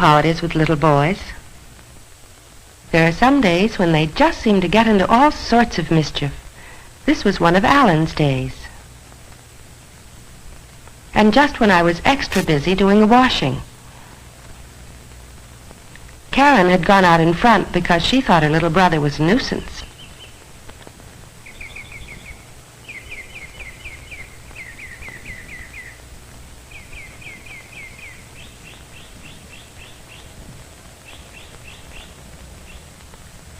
how it is with little boys. There are some days when they just seem to get into all sorts of mischief. This was one of Alan's days. And just when I was extra busy doing the washing. Karen had gone out in front because she thought her little brother was a nuisance.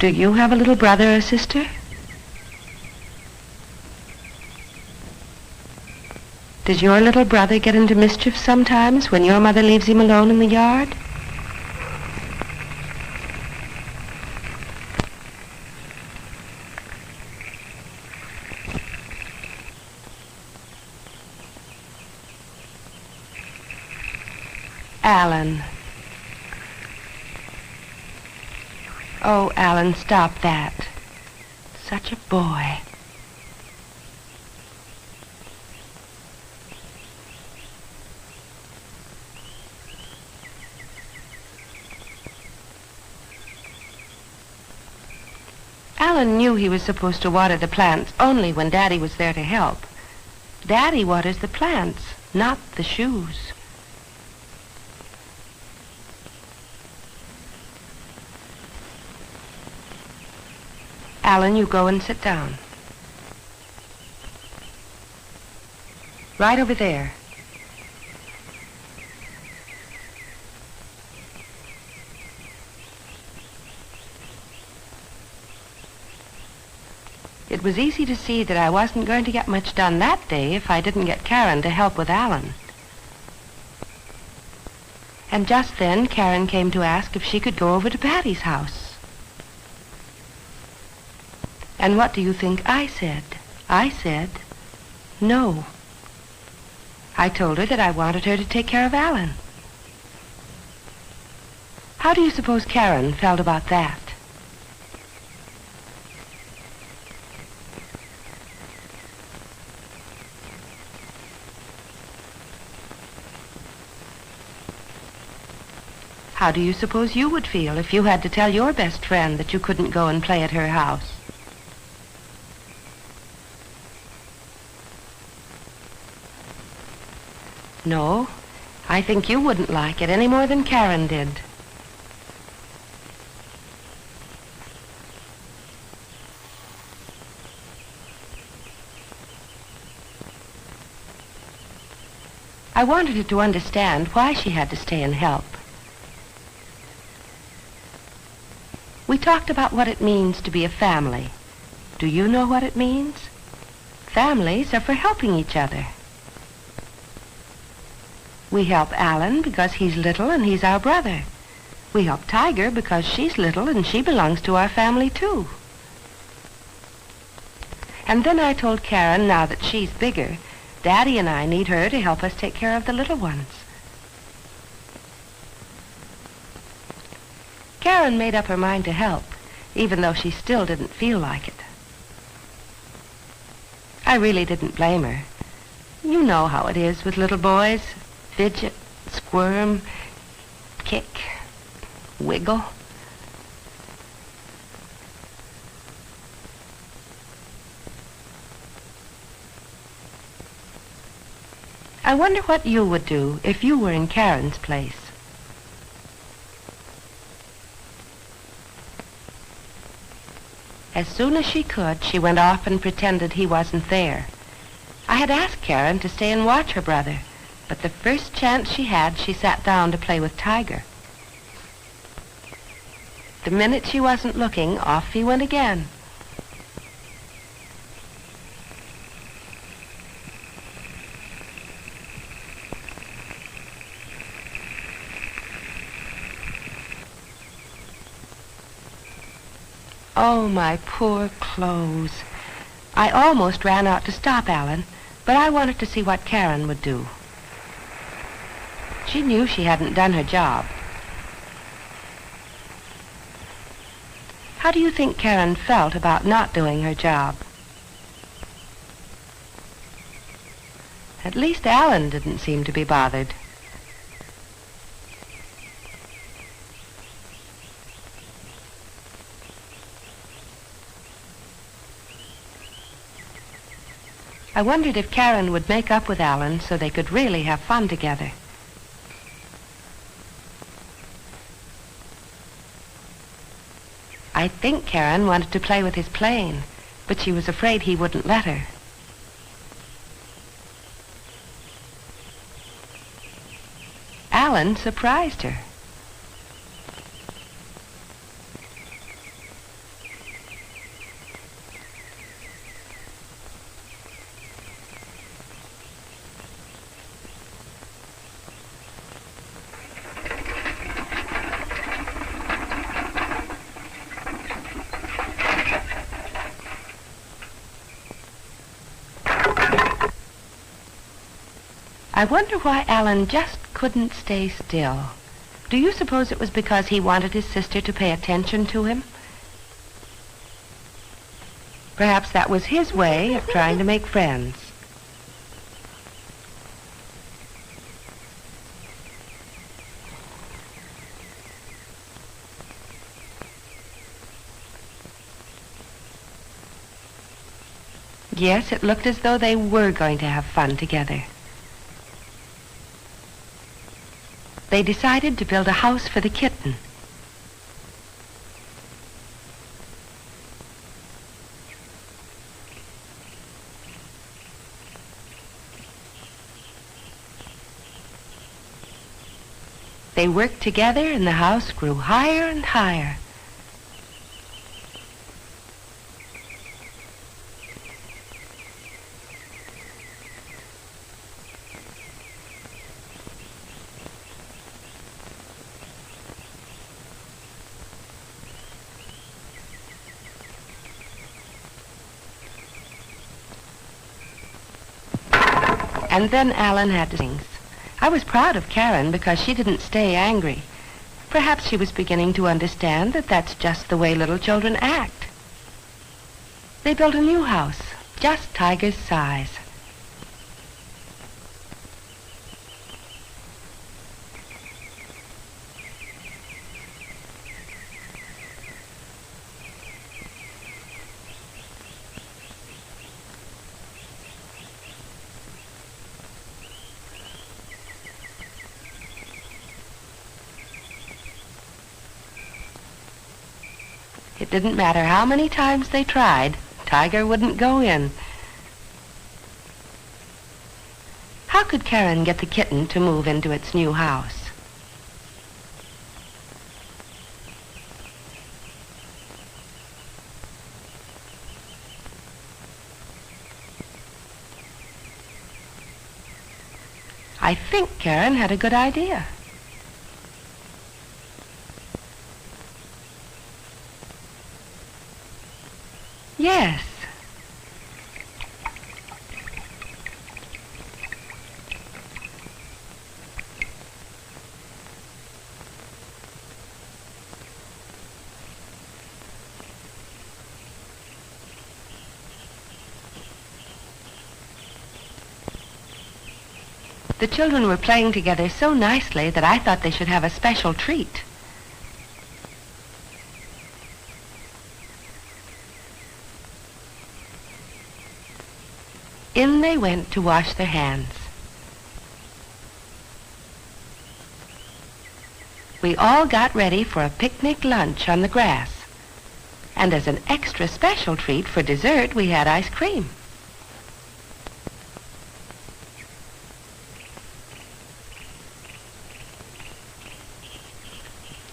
Do you have a little brother or sister? Does your little brother get into mischief sometimes when your mother leaves him alone in the yard? Alan. Oh, Alan, stop that. Such a boy. Alan knew he was supposed to water the plants only when Daddy was there to help. Daddy waters the plants, not the shoes. Alan, you go and sit down. Right over there. It was easy to see that I wasn't going to get much done that day if I didn't get Karen to help with Alan. And just then, Karen came to ask if she could go over to Patty's house. And what do you think I said? I said, no. I told her that I wanted her to take care of Alan. How do you suppose Karen felt about that? How do you suppose you would feel if you had to tell your best friend that you couldn't go and play at her house? No, I think you wouldn't like it any more than Karen did. I wanted her to understand why she had to stay and help. We talked about what it means to be a family. Do you know what it means? Families are for helping each other. We help Alan because he's little and he's our brother. We help Tiger because she's little and she belongs to our family too. And then I told Karen, now that she's bigger, Daddy and I need her to help us take care of the little ones. Karen made up her mind to help, even though she still didn't feel like it. I really didn't blame her. You know how it is with little boys. Fidget, squirm, kick, wiggle. I wonder what you would do if you were in Karen's place. As soon as she could, she went off and pretended he wasn't there. I had asked Karen to stay and watch her brother, but the first chance she had, she sat down to play with Tiger. The minute she wasn't looking, off he went again. Oh, my poor clothes. I almost ran out to stop Alan, but I wanted to see what Karen would do. She knew she hadn't done her job. How do you think Karen felt about not doing her job? At least Alan didn't seem to be bothered. I wondered if Karen would make up with Alan so they could really have fun together. I think Karen wanted to play with his plane, but she was afraid he wouldn't let her. Alan surprised her. I wonder why Alan just couldn't stay still. Do you suppose it was because he wanted his sister to pay attention to him? Perhaps that was his way of trying to make friends. Yes, it looked as though they were going to have fun together. They decided to build a house for the kitten. They worked together and the house grew higher and higher. And then Alan had to sing. I was proud of Karen because she didn't stay angry. Perhaps she was beginning to understand that that's just the way little children act. They built a new house, just Tiger's size. It didn't matter how many times they tried, Tiger wouldn't go in. How could Karen get the kitten to move into its new house? I think Karen had a good idea. Yes. The children were playing together so nicely that I thought they should have a special treat. In they went to wash their hands. We all got ready for a picnic lunch on the grass. And as an extra special treat for dessert, we had ice cream.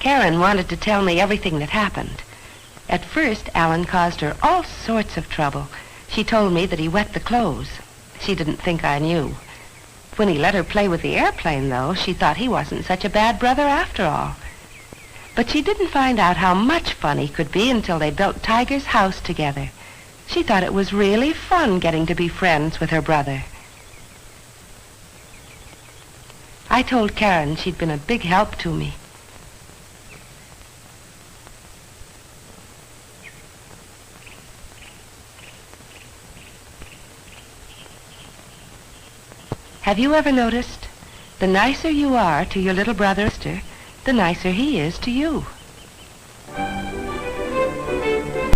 Karen wanted to tell me everything that happened. At first, Alan caused her all sorts of trouble. She told me that he wet the clothes. She didn't think I knew. When he let her play with the airplane, though, she thought he wasn't such a bad brother after all. But she didn't find out how much fun he could be until they built Tiger's house together. She thought it was really fun getting to be friends with her brother. I told Karen she'd been a big help to me. Have you ever noticed? The nicer you are to your little brother or sister, the nicer he is to you.